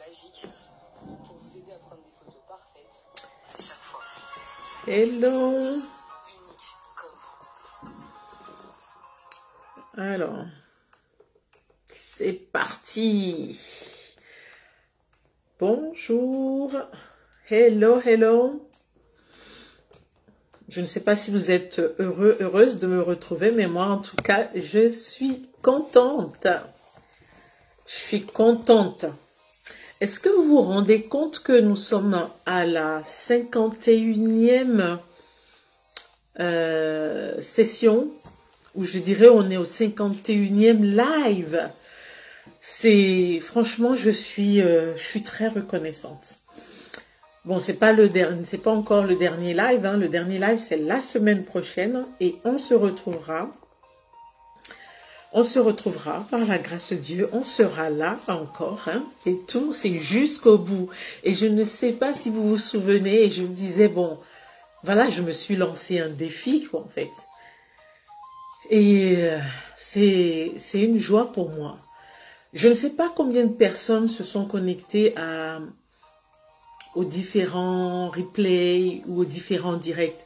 magique pour vous aider à prendre des photos parfaites à chaque fois. Hello. Unique comme vous. Alors, c'est parti. Bonjour. Hello, hello. Je ne sais pas si vous êtes heureuse de me retrouver, mais moi, en tout cas, je suis contente. Je suis contente. Est-ce que vous vous rendez compte que nous sommes à la 51e session, ou je dirais on est au 51e live. Franchement, je suis très reconnaissante. Bon, c'est pas encore le dernier live, hein. Le dernier live, c'est la semaine prochaine et on se retrouvera par la grâce de Dieu, on sera là encore, hein, et tout, c'est jusqu'au bout. Et je ne sais pas si vous vous souvenez, et je me disais, bon, voilà, je me suis lancé un défi, quoi, en fait. Et c'est une joie pour moi. Je ne sais pas combien de personnes se sont connectées aux différents replays ou aux différents directs.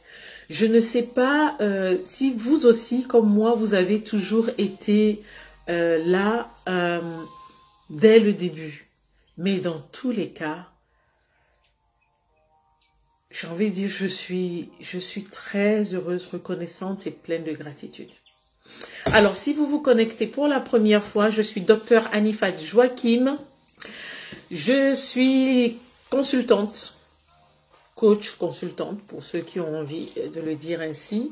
Je ne sais pas si vous aussi, comme moi, vous avez toujours été là dès le début. Mais dans tous les cas, j'ai envie de dire, je suis très heureuse, reconnaissante et pleine de gratitude. Alors, si vous vous connectez pour la première fois, je suis Dr Anifat Joachim. Je suis consultante, coach consultante, pour ceux qui ont envie de le dire ainsi,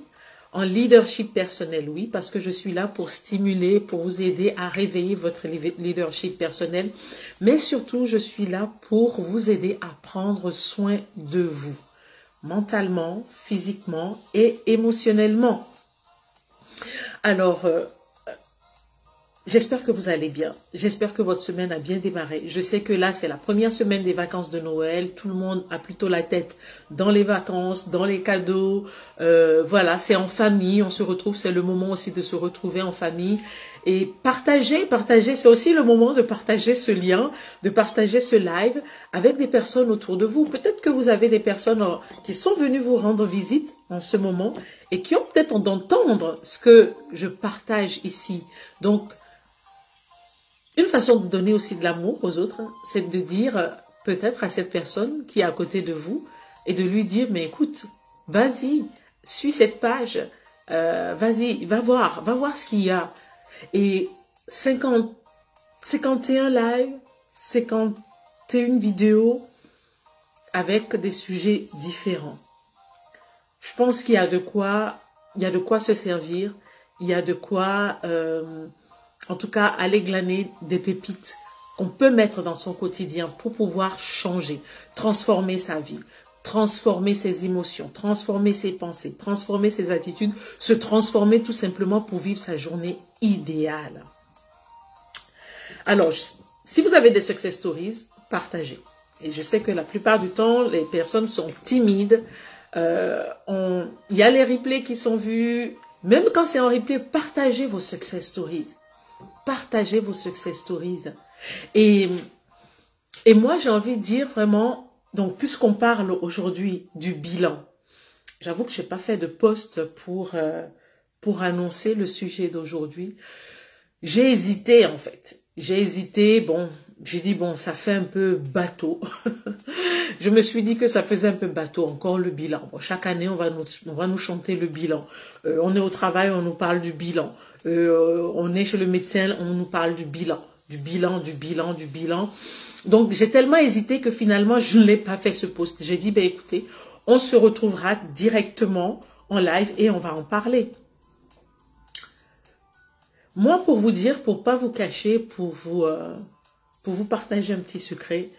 en leadership personnel, oui, parce que je suis là pour stimuler, pour vous aider à réveiller votre leadership personnel, mais surtout, je suis là pour vous aider à prendre soin de vous, mentalement, physiquement et émotionnellement. Alors, j'espère que vous allez bien. J'espère que votre semaine a bien démarré. Je sais que là, c'est la première semaine des vacances de Noël. Tout le monde a plutôt la tête dans les vacances, dans les cadeaux. Voilà, c'est en famille. On se retrouve. C'est le moment aussi de se retrouver en famille. Et partager. C'est aussi le moment de partager ce lien, de partager ce live avec des personnes autour de vous. Peut-être que vous avez des personnes qui sont venues vous rendre visite en ce moment et qui ont peut-être envie d'entendre ce que je partage ici. Donc, une façon de donner aussi de l'amour aux autres, c'est de dire peut-être à cette personne qui est à côté de vous et de lui dire, mais écoute, vas-y, suis cette page, vas-y, va voir ce qu'il y a. Et 51 lives, 51 vidéos avec des sujets différents. Je pense qu'il y a de quoi se servir, il y a de quoi... en tout cas, aller glaner des pépites qu'on peut mettre dans son quotidien pour pouvoir changer, transformer sa vie, transformer ses émotions, transformer ses pensées, transformer ses attitudes, se transformer tout simplement pour vivre sa journée idéale. Alors, si vous avez des success stories, partagez. Et je sais que la plupart du temps, les personnes sont timides. Il y a les replays qui sont vus. Même quand c'est en replay, partagez vos success stories. Partagez vos success stories. Et moi, j'ai envie de dire vraiment, donc puisqu'on parle aujourd'hui du bilan, j'avoue que je n'ai pas fait de post pour annoncer le sujet d'aujourd'hui. J'ai hésité en fait. J'ai hésité, bon, j'ai dit bon, ça fait un peu bateau. Je me suis dit que ça faisait un peu bateau, encore le bilan. Bon, chaque année, on va nous chanter le bilan. On est au travail, on nous parle du bilan. On est chez le médecin, on nous parle du bilan. Donc, j'ai tellement hésité que finalement, je ne l'ai pas fait ce post. J'ai dit, ben écoutez, on se retrouvera directement en live et on va en parler. Moi, pour vous dire, pour pas vous cacher, pour vous partager un petit secret,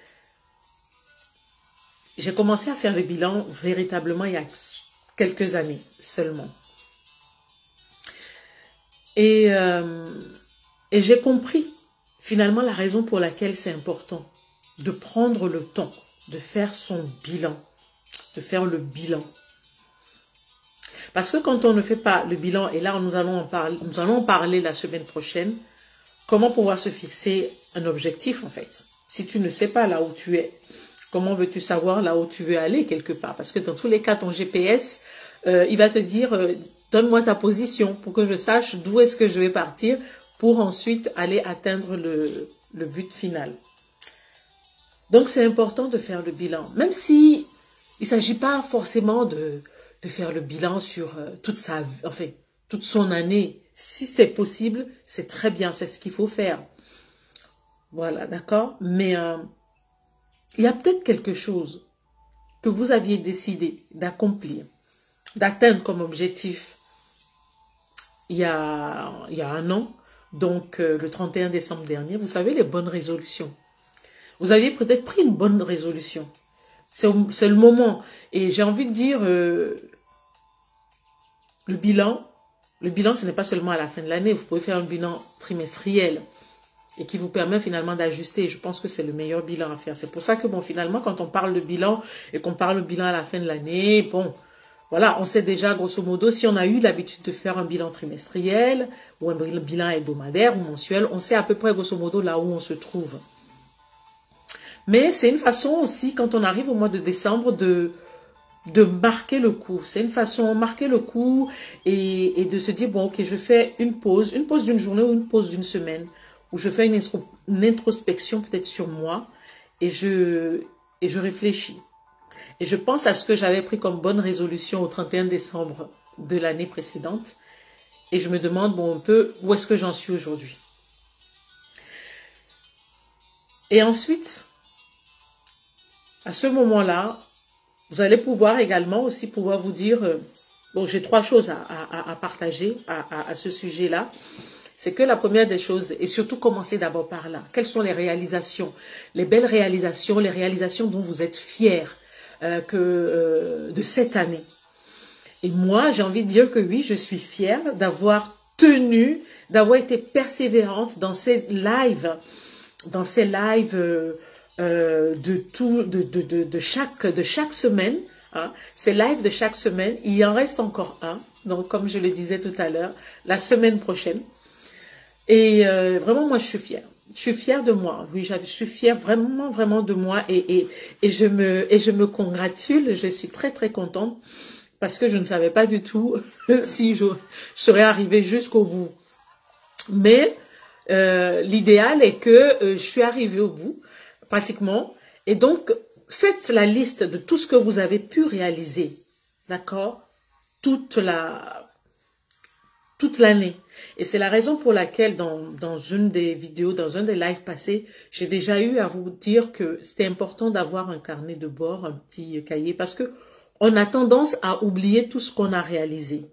j'ai commencé à faire le bilan véritablement il y a quelques années seulement. Et j'ai compris finalement la raison pour laquelle c'est important de prendre le temps de faire son bilan, de faire le bilan. Parce que quand on ne fait pas le bilan, et là nous allons en parler la semaine prochaine, comment pouvoir se fixer un objectif en fait. Si tu ne sais pas là où tu es, comment veux-tu savoir là où tu veux aller quelque part? Parce que dans tous les cas, ton GPS, il va te dire, donne-moi ta position pour que je sache d'où est-ce que je vais partir pour ensuite aller atteindre le but final. Donc, c'est important de faire le bilan. Même si il ne s'agit pas forcément de faire le bilan sur toute sa, enfin, toute son année. Si c'est possible, c'est très bien, c'est ce qu'il faut faire. Voilà, d'accord? Mais il y a peut-être quelque chose que vous aviez décidé d'accomplir, d'atteindre comme objectif il y a un an, donc le 31 décembre dernier. Vous savez, les bonnes résolutions. Vous aviez peut-être pris une bonne résolution. C'est le moment. Et j'ai envie de dire, le bilan, ce n'est pas seulement à la fin de l'année. Vous pouvez faire un bilan trimestriel et qui vous permet finalement d'ajuster. Je pense que c'est le meilleur bilan à faire. C'est pour ça que, bon, finalement, quand on parle de bilan et qu'on parle de bilan à la fin de l'année, bon, voilà, on sait déjà, grosso modo, si on a eu l'habitude de faire un bilan trimestriel ou un bilan hebdomadaire ou mensuel, on sait à peu près, grosso modo, là où on se trouve. Mais c'est une façon aussi, quand on arrive au mois de décembre, de marquer le coup. C'est une façon de marquer le coup et de se dire, bon, ok, je fais une pause d'une journée ou une pause d'une semaine, où je fais une introspection peut-être sur moi et je réfléchis. Et je pense à ce que j'avais pris comme bonne résolution au 31 décembre de l'année précédente. Et je me demande, bon, un peu, où est-ce que j'en suis aujourd'hui? Et ensuite, à ce moment-là, vous allez pouvoir également aussi pouvoir vous dire, bon, j'ai 3 choses à partager à ce sujet-là. C'est que la première des choses, et surtout commencer d'abord par là, quelles sont les réalisations, les belles réalisations, les réalisations dont vous êtes fiers de cette année. Et moi, j'ai envie de dire que oui, je suis fière d'avoir tenu, d'avoir été persévérante dans ces lives, de chaque semaine, hein, ces lives de chaque semaine. Il y en reste encore un, donc comme je le disais tout à l'heure, la semaine prochaine. Et vraiment, moi, je suis fière. Je suis fière de moi. Oui, je suis fière vraiment, vraiment de moi. Et je me congratule. Je suis très, très contente parce que je ne savais pas du tout si je serais arrivée jusqu'au bout. Mais l'idéal est que je suis arrivée au bout, pratiquement. Et donc, faites la liste de tout ce que vous avez pu réaliser. D'accord? Toute l'année. Et c'est la raison pour laquelle dans une des vidéos, dans un des lives passés, j'ai déjà eu à vous dire que c'était important d'avoir un carnet de bord, un petit cahier, parce que on a tendance à oublier tout ce qu'on a réalisé.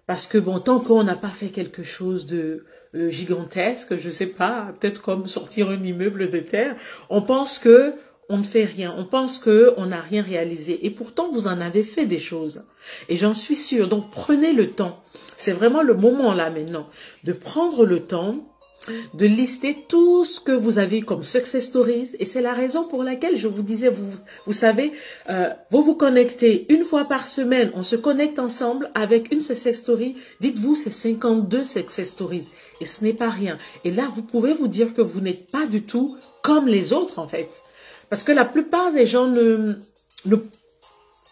Parce que bon, tant qu'on n'a pas fait quelque chose de gigantesque, je sais pas, peut-être comme sortir un immeuble de terre, on pense que on ne fait rien, on pense que on n'a rien réalisé. Et pourtant, vous en avez fait des choses. Et j'en suis sûre. Donc, prenez le temps. C'est vraiment le moment là maintenant de prendre le temps de lister tout ce que vous avez comme success stories. Et c'est la raison pour laquelle je vous disais, vous savez, vous vous connectez une fois par semaine. On se connecte ensemble avec une success story. Dites-vous, c'est 52 success stories. Et ce n'est pas rien. Et là, vous pouvez vous dire que vous n'êtes pas du tout comme les autres en fait. Parce que la plupart des gens ne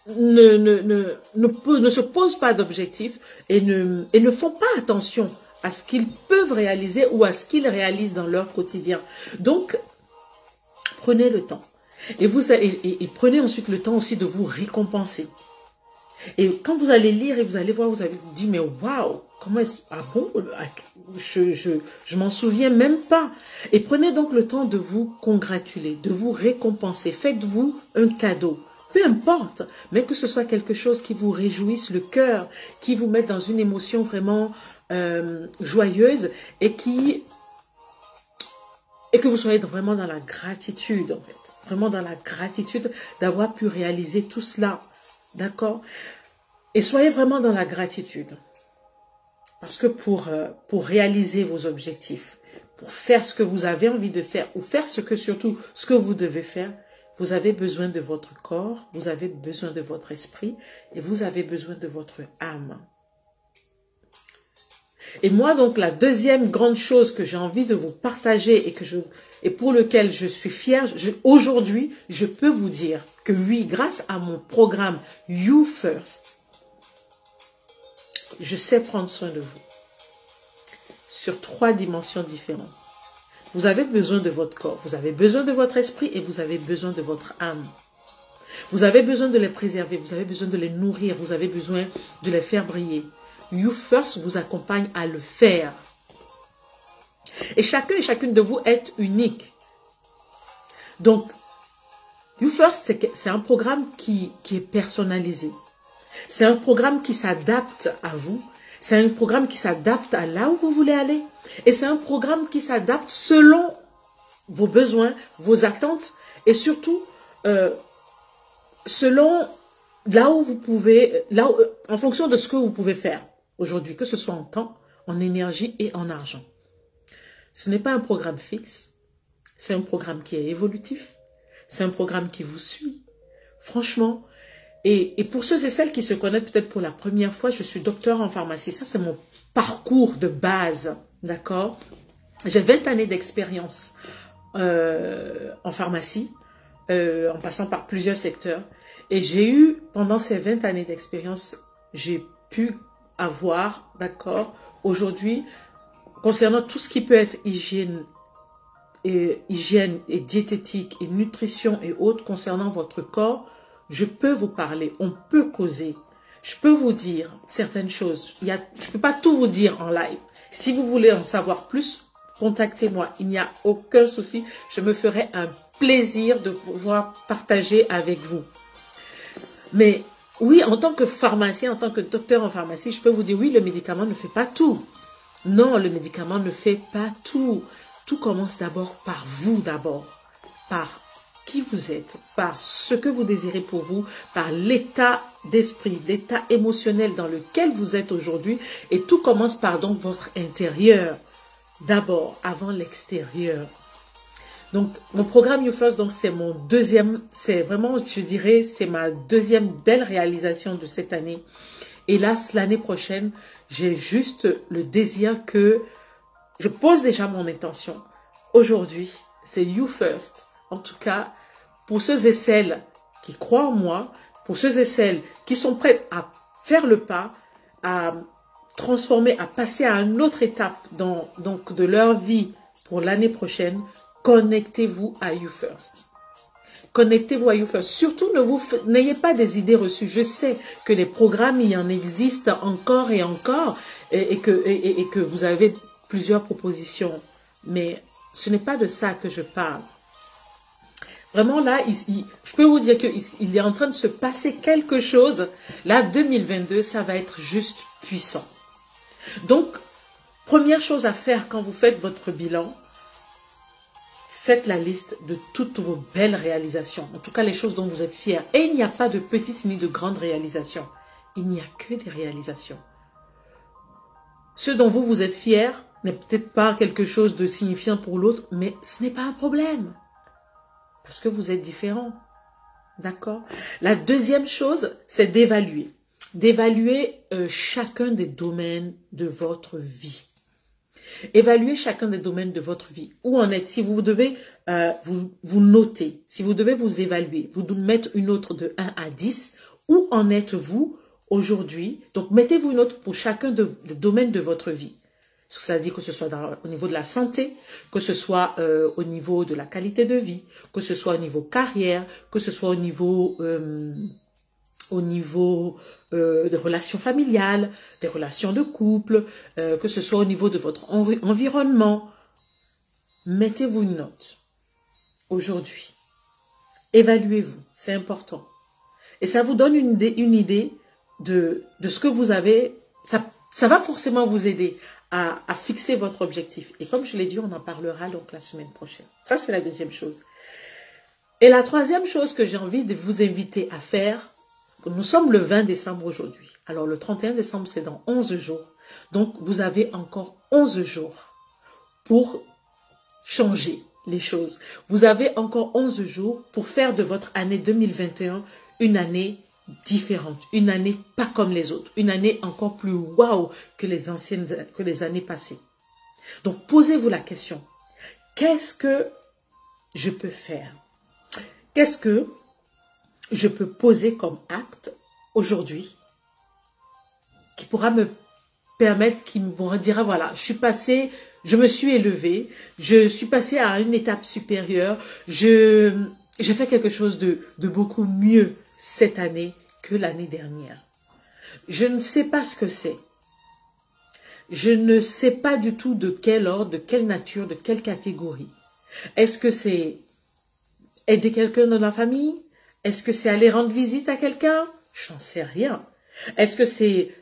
se posent pas d'objectifs et ne font pas attention à ce qu'ils peuvent réaliser ou à ce qu'ils réalisent dans leur quotidien. Donc, prenez le temps. Et prenez ensuite le temps aussi de vous récompenser. Et quand vous allez lire et vous allez voir, vous allez vous dire, mais waouh, comment est-ce... Ah bon, je m'en souviens même pas. Et prenez donc le temps de vous congratuler, de vous récompenser. Faites-vous un cadeau. Peu importe, mais que ce soit quelque chose qui vous réjouisse le cœur, qui vous mette dans une émotion vraiment joyeuse et que vous soyez vraiment dans la gratitude, en fait. Vraiment dans la gratitude d'avoir pu réaliser tout cela. D'accord? Et soyez vraiment dans la gratitude. Parce que pour réaliser vos objectifs, pour faire ce que vous avez envie de faire, ou faire surtout ce que vous devez faire, vous avez besoin de votre corps, vous avez besoin de votre esprit et vous avez besoin de votre âme. Et moi, donc, la deuxième grande chose que j'ai envie de vous partager et pour lequel je suis fière, aujourd'hui, je peux vous dire que oui, grâce à mon programme You First, je sais prendre soin de vous sur 3 dimensions différentes. Vous avez besoin de votre corps, vous avez besoin de votre esprit et vous avez besoin de votre âme. Vous avez besoin de les préserver, vous avez besoin de les nourrir, vous avez besoin de les faire briller. You First vous accompagne à le faire. Et chacun et chacune de vous est unique. Donc, You First, c'est un programme qui est personnalisé. C'est un programme qui s'adapte à vous. C'est un programme qui s'adapte à là où vous voulez aller. Et c'est un programme qui s'adapte selon vos besoins, vos attentes et surtout selon là où vous pouvez, en fonction de ce que vous pouvez faire aujourd'hui, que ce soit en temps, en énergie et en argent. Ce n'est pas un programme fixe, c'est un programme qui est évolutif, c'est un programme qui vous suit. Franchement, et pour ceux et celles qui se connaissent peut-être pour la première fois, je suis docteur en pharmacie. Ça, c'est mon parcours de base, d'accord? J'ai 20 années d'expérience en pharmacie, en passant par plusieurs secteurs. Et j'ai eu, pendant ces 20 années d'expérience, j'ai pu avoir, d'accord, aujourd'hui, concernant tout ce qui peut être hygiène et diététique et nutrition et autres, concernant votre corps, je peux vous parler, on peut causer. Je peux vous dire certaines choses. Je ne peux pas tout vous dire en live. Si vous voulez en savoir plus, contactez-moi. Il n'y a aucun souci. Je me ferai un plaisir de pouvoir partager avec vous. Mais oui, en tant que pharmacien, en tant que docteur en pharmacie, je peux vous dire oui, le médicament ne fait pas tout. Non, le médicament ne fait pas tout. Tout commence d'abord par vous d'abord. Par qui vous êtes, par ce que vous désirez pour vous, par l'état d'esprit, l'état émotionnel dans lequel vous êtes aujourd'hui. Et tout commence par donc votre intérieur, d'abord, avant l'extérieur. Donc, mon programme You First, donc c'est mon deuxième, c'est vraiment, je dirais, c'est ma deuxième belle réalisation de cette année. Et là, l'année prochaine, j'ai juste le désir que je pose déjà mon intention. Aujourd'hui, c'est You First. En tout cas, pour ceux et celles qui croient en moi, pour ceux et celles qui sont prêts à faire le pas, à transformer, à passer à une autre étape de leur vie pour l'année prochaine, connectez-vous à You First. Connectez-vous à You First. Surtout, n'ayez pas des idées reçues. Je sais que les programmes, il y en existe encore et encore et que vous avez plusieurs propositions. Mais ce n'est pas de ça que je parle. Vraiment là, je peux vous dire qu'il est en train de se passer quelque chose. Là, 2022, ça va être juste puissant. Donc, première chose à faire quand vous faites votre bilan, faites la liste de toutes vos belles réalisations. En tout cas, les choses dont vous êtes fiers. Et il n'y a pas de petites ni de grandes réalisations. Il n'y a que des réalisations. Ce dont vous êtes fiers n'est peut-être pas quelque chose de signifiant pour l'autre, mais ce n'est pas un problème. Parce que vous êtes différents. D'accord? La deuxième chose, c'est d'évaluer. D'évaluer chacun des domaines de votre vie. Évaluez chacun des domaines de votre vie. Où en êtes? Si vous devez vous noter, si vous devez vous évaluer, vous devez mettre une note de 1 à 10, où en êtes-vous aujourd'hui? Donc, mettez-vous une note pour chacun des domaines de votre vie. Ça veut dire que ce soit au niveau de la santé, que ce soit au niveau de la qualité de vie, que ce soit au niveau carrière, que ce soit au niveau des relations familiales, des relations de couple, que ce soit au niveau de votre environnement. Mettez-vous une note aujourd'hui. Évaluez-vous, c'est important. Et ça vous donne une idée de ce que vous avez. Ça va forcément vous aider à fixer votre objectif. Et comme je l'ai dit, on en parlera donc la semaine prochaine. Ça, c'est la deuxième chose. Et la troisième chose que j'ai envie de vous inviter à faire, nous sommes le 20 décembre aujourd'hui. Alors, le 31 décembre, c'est dans 11 jours. Donc, vous avez encore 11 jours pour changer les choses. Vous avez encore 11 jours pour faire de votre année 2021 une année différente, une année pas comme les autres, une année encore plus waouh que les années passées. Donc, posez-vous la question, qu'est-ce que je peux faire? Qu'est-ce que je peux poser comme acte aujourd'hui qui pourra me permettre, qui me dira, voilà, je me suis élevée, je suis passée à une étape supérieure, j'ai fait quelque chose de beaucoup mieux cette année que l'année dernière. Je ne sais pas ce que c'est. Je ne sais pas du tout de quel ordre, de quelle nature, de quelle catégorie. Est-ce que c'est aider quelqu'un dans la famille? Est-ce que c'est aller rendre visite à quelqu'un? J'en sais rien. Est-ce que c'est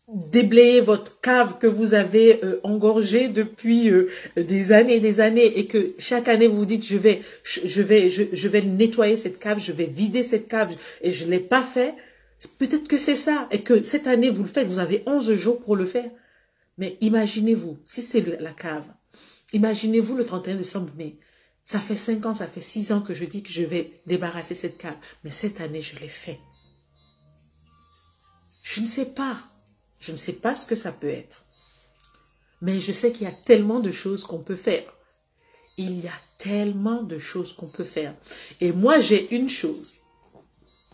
déblayer votre cave que vous avez engorgée depuis des années et que chaque année vous vous dites je vais nettoyer cette cave, je vais vider cette cave et je ne l'ai pas fait? Peut-être que c'est ça et que cette année vous le faites, vous avez 11 jours pour le faire. Mais imaginez-vous, si c'est la cave, imaginez-vous le 31 décembre, mais ça fait 5 ans, ça fait 6 ans que je dis que je vais débarrasser cette cave. Mais cette année, je l'ai fait. Je ne sais pas. Je ne sais pas ce que ça peut être. Mais je sais qu'il y a tellement de choses qu'on peut faire. Il y a tellement de choses qu'on peut faire. Et moi, j'ai une chose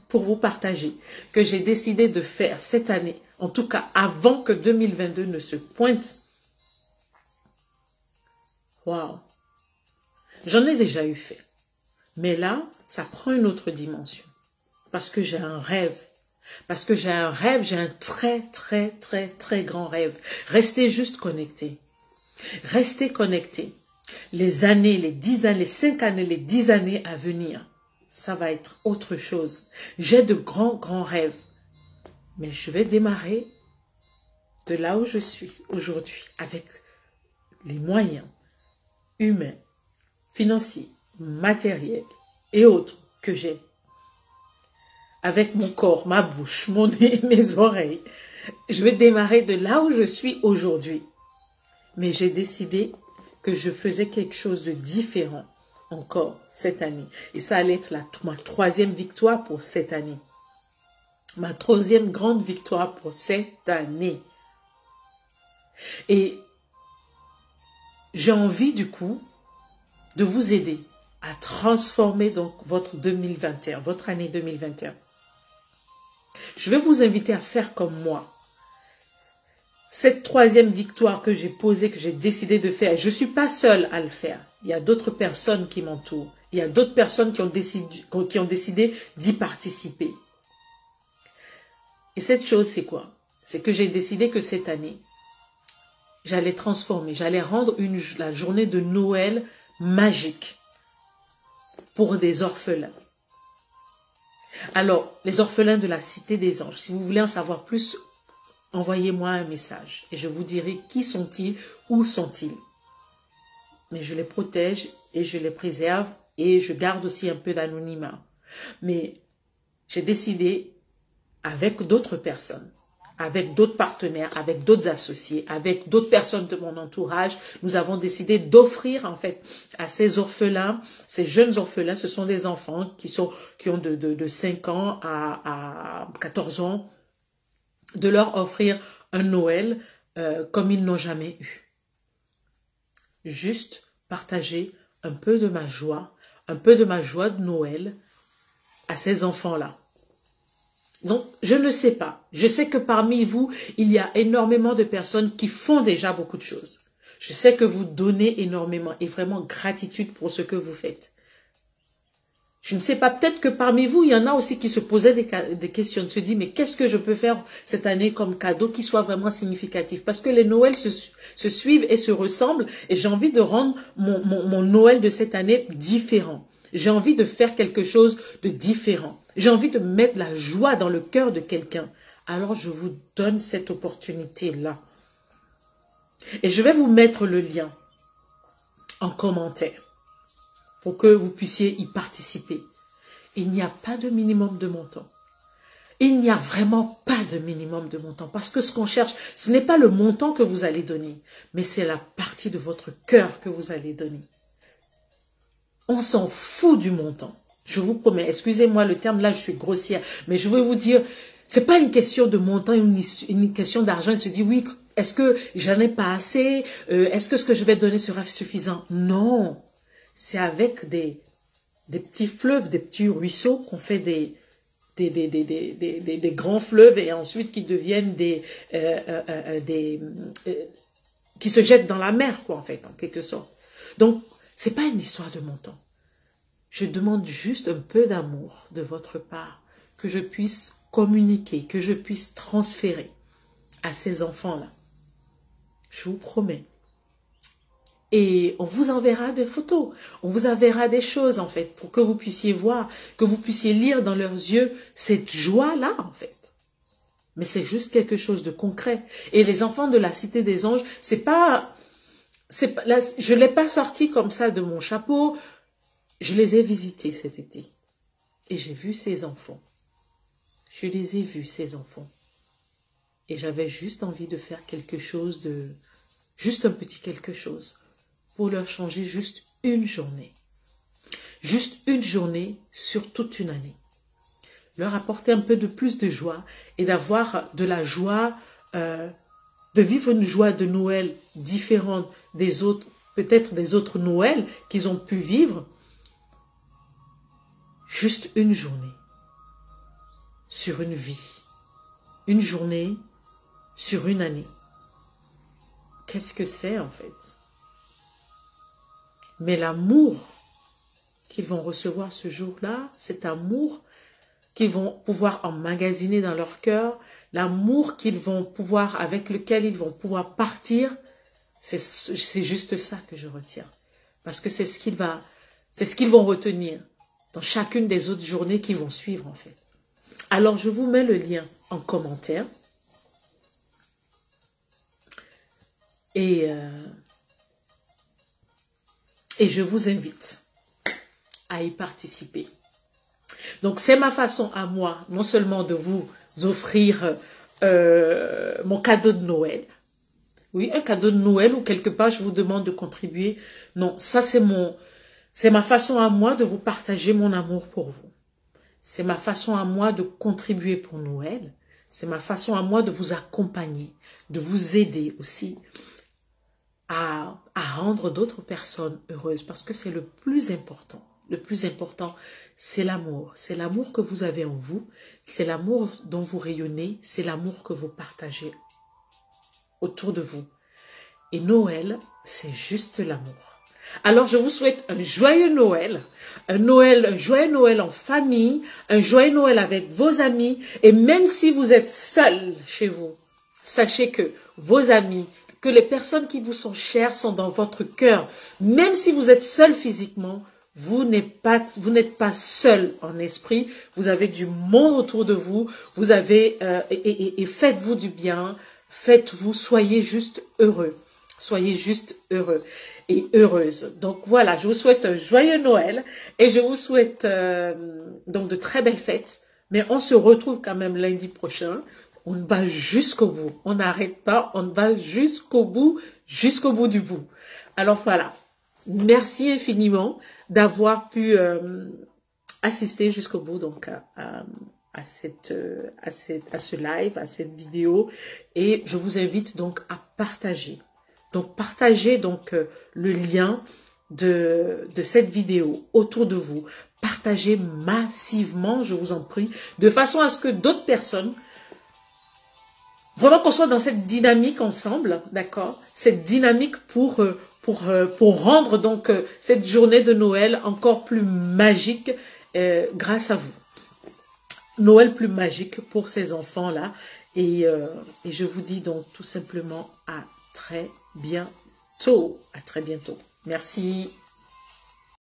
pour vous partager que j'ai décidé de faire cette année. En tout cas, avant que 2022 ne se pointe. Waouh! J'en ai déjà eu fait. Mais là, ça prend une autre dimension. Parce que j'ai un rêve. Parce que j'ai un rêve, j'ai un très, très, très, très grand rêve. Restez juste connectés. Restez connectés. Les années, les 10 années, les 5 années, les 10 années à venir, ça va être autre chose. J'ai de grands, grands rêves. Mais je vais démarrer de là où je suis aujourd'hui, avec les moyens humains, financiers, matériels et autres que j'ai. Avec mon corps, ma bouche, mon nez, mes oreilles. Je vais démarrer de là où je suis aujourd'hui. Mais j'ai décidé que je faisais quelque chose de différent encore cette année. Et ça allait être ma 3e victoire pour cette année. Ma 3e grande victoire pour cette année. Et j'ai envie du coup de vous aider à transformer donc votre 2021, votre année 2021. Je vais vous inviter à faire comme moi. Cette 3e victoire que j'ai posée, que j'ai décidé de faire, je ne suis pas seule à le faire. Il y a d'autres personnes qui m'entourent. Il y a d'autres personnes qui ont décidé d'y participer. Et cette chose, c'est quoi? C'est que j'ai décidé que cette année, j'allais transformer, j'allais rendre la journée de Noël magique pour des orphelins. Alors, les orphelins de la Cité des Anges, si vous voulez en savoir plus, envoyez-moi un message et je vous dirai qui sont-ils, où sont-ils. Mais je les protège et je les préserve et je garde aussi un peu d'anonymat. Mais j'ai décidé, avec d'autres personnes, avec d'autres partenaires, avec d'autres associés, avec d'autres personnes de mon entourage, nous avons décidé d'offrir en fait à ces orphelins, ces jeunes orphelins, ce sont des enfants qui ont de 5 ans à 14 ans, de leur offrir un Noël comme ils n'ont jamais eu. Juste partager un peu de ma joie de Noël à ces enfants-là. Donc, je ne sais pas. Je sais que parmi vous, il y a énormément de personnes qui font déjà beaucoup de choses. Je sais que vous donnez énormément et vraiment gratitude pour ce que vous faites. Je ne sais pas, peut-être que parmi vous, il y en a aussi qui se posaient des questions, se disent, mais qu'est-ce que je peux faire cette année comme cadeau qui soit vraiment significatif? Parce que les Noëls se suivent et se ressemblent et j'ai envie de rendre mon Noël de cette année différent. J'ai envie de faire quelque chose de différent. J'ai envie de mettre la joie dans le cœur de quelqu'un. Alors, je vous donne cette opportunité-là. Et je vais vous mettre le lien en commentaire pour que vous puissiez y participer. Il n'y a pas de minimum de montant. Il n'y a vraiment pas de minimum de montant. Parce que ce qu'on cherche, ce n'est pas le montant que vous allez donner, mais c'est la partie de votre cœur que vous allez donner. On s'en fout du montant. Je vous promets, excusez-moi le terme, là je suis grossière, mais je veux vous dire, c'est pas une question de montant, une question d'argent, et se dire oui, est-ce que j'en ai pas assez, est-ce que ce que je vais donner sera suffisant? Non, c'est avec des petits fleuves, des petits ruisseaux qu'on fait des grands fleuves et ensuite qui deviennent qui se jettent dans la mer, quoi, en fait, en quelque sorte. Donc, c'est pas une histoire de montant. Je demande juste un peu d'amour de votre part, que je puisse communiquer, que je puisse transférer à ces enfants-là. Je vous promets. Et on vous enverra des photos, on vous enverra des choses, en fait, pour que vous puissiez voir, que vous puissiez lire dans leurs yeux cette joie-là, en fait. Mais c'est juste quelque chose de concret. Et les enfants de la Cité des Anges, je ne l'ai pas sorti comme ça de mon chapeau. Je les ai visités cet été. Et j'ai vu ces enfants. Je les ai vus, ces enfants. Et j'avais juste envie de faire quelque chose de... Juste un petit quelque chose. Pour leur changer juste une journée. Juste une journée sur toute une année. Leur apporter un peu de plus de joie et d'avoir de la joie, de vivre une joie de Noël différente des autres, peut-être des autres Noëls qu'ils ont pu vivre. Juste une journée sur une vie. Une journée sur une année. Qu'est-ce que c'est en fait? Mais l'amour qu'ils vont recevoir ce jour-là, cet amour qu'ils vont pouvoir emmagasiner dans leur cœur, l'amour qu'ils vont pouvoir, avec lequel ils vont pouvoir partir, c'est juste ça que je retiens. Parce que c'est ce qu'ils vont retenir dans chacune des autres journées qui vont suivre en fait. Alors je vous mets le lien en commentaire. Et je vous invite à y participer. Donc c'est ma façon à moi, non seulement de vous offrir mon cadeau de Noël. Oui, un cadeau de Noël où quelque part je vous demande de contribuer. Non, ça c'est ma façon à moi de vous partager mon amour pour vous. C'est ma façon à moi de contribuer pour Noël. C'est ma façon à moi de vous accompagner, de vous aider aussi à rendre d'autres personnes heureuses. Parce que c'est le plus important. Le plus important, c'est l'amour. C'est l'amour que vous avez en vous. C'est l'amour dont vous rayonnez. C'est l'amour que vous partagez autour de vous. Et Noël, c'est juste l'amour. Alors, je vous souhaite un joyeux Noël. Un joyeux Noël en famille. Un joyeux Noël avec vos amis. Et même si vous êtes seul chez vous, sachez que vos amis, que les personnes qui vous sont chères sont dans votre cœur. Même si vous êtes seul physiquement, vous n'êtes pas seul en esprit. Vous avez du monde autour de vous. Vous avez et faites-vous du bien. Faites-vous, soyez juste heureux. Soyez juste heureux et heureuse. Donc voilà, je vous souhaite un joyeux Noël et je vous souhaite donc de très belles fêtes. Mais on se retrouve quand même lundi prochain. On va jusqu'au bout. On n'arrête pas. On va jusqu'au bout du bout. Alors voilà. Merci infiniment d'avoir pu assister jusqu'au bout donc à ce live, à cette vidéo. Et je vous invite donc à partager. Donc partagez donc le lien de cette vidéo autour de vous. Partagez massivement, je vous en prie, de façon à ce que d'autres personnes, vraiment qu'on soit dans cette dynamique ensemble, d'accord? Cette dynamique pour rendre donc cette journée de Noël encore plus magique grâce à vous. Noël plus magique pour ces enfants-là. Et je vous dis donc tout simplement à très bientôt. À très bientôt. Merci.